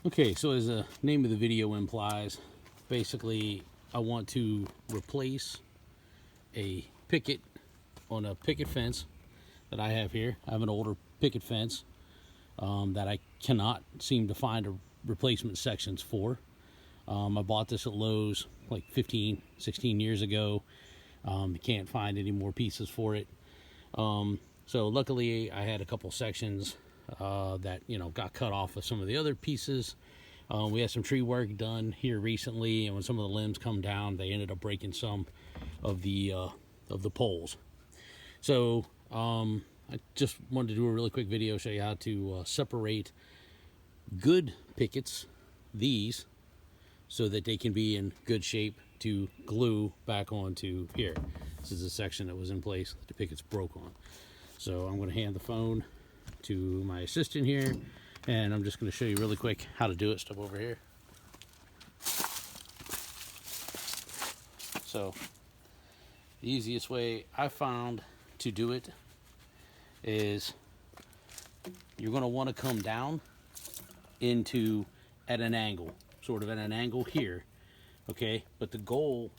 Okay, so as the name of the video implies, basically I want to replace a picket on a picket fence that I have here. I have an older picket fence that I cannot seem to find a replacement sections for. I bought this at Lowe's like 15, 16 years ago. You can't find any more pieces for it. So luckily I had a couple sections that, you know, got cut off of some of the other pieces. We had some tree work done here recently, and when some of the limbs come down, they ended up breaking some of the poles. So I just wanted to do a really quick video, show you how to separate good pickets, these, so that they can be in good shape to glue back onto here. This is a section that was in place that the pickets broke on. So I'm going to hand the phone to my assistant here, and I'm just going to show you really quick how to do it. Step over here. So the easiest way I found to do it is you're going to want to come down into at an angle, sort of at an angle here, okay? But the goal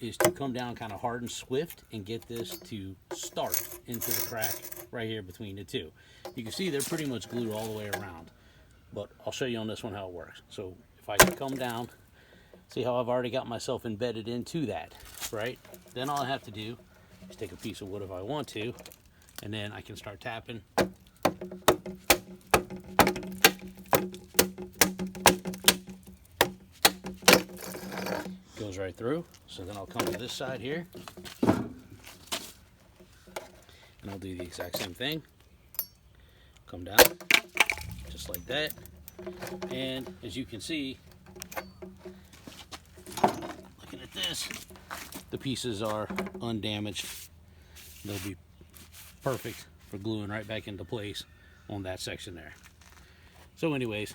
is to come down kind of hard and swift and get this to start into the crack right here between the two. You can see they're pretty much glued all the way around, but I'll show you on this one how it works. So if I can come down, see how I've already got myself embedded into that, right? Then all I have to do is take a piece of wood if I want to, and then I can start tapping. Goes right through. So then I'll come to this side here, and I'll do the exact same thing. Come down, just like that. And as you can see, looking at this, the pieces are undamaged. They'll be perfect for gluing right back into place on that section there. So anyways,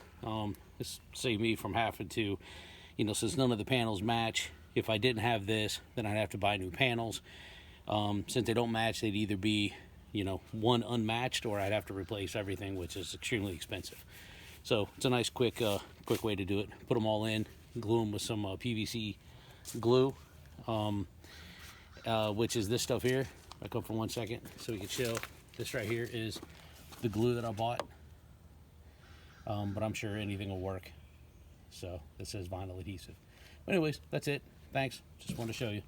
this saved me from having to, you know, since none of the panels match, if I didn't have this, then I'd have to buy new panels. Since they don't match, they'd either be, you know, one unmatched, or I'd have to replace everything, which is extremely expensive. So it's a nice quick way to do it. Put them all in, glue them with some PVC glue, which is this stuff here. Back up for 1 second so we can show. This right here is the glue that I bought, but I'm sure anything will work. So this is vinyl adhesive. But anyways, that's it. Thanks. Just wanted to show you.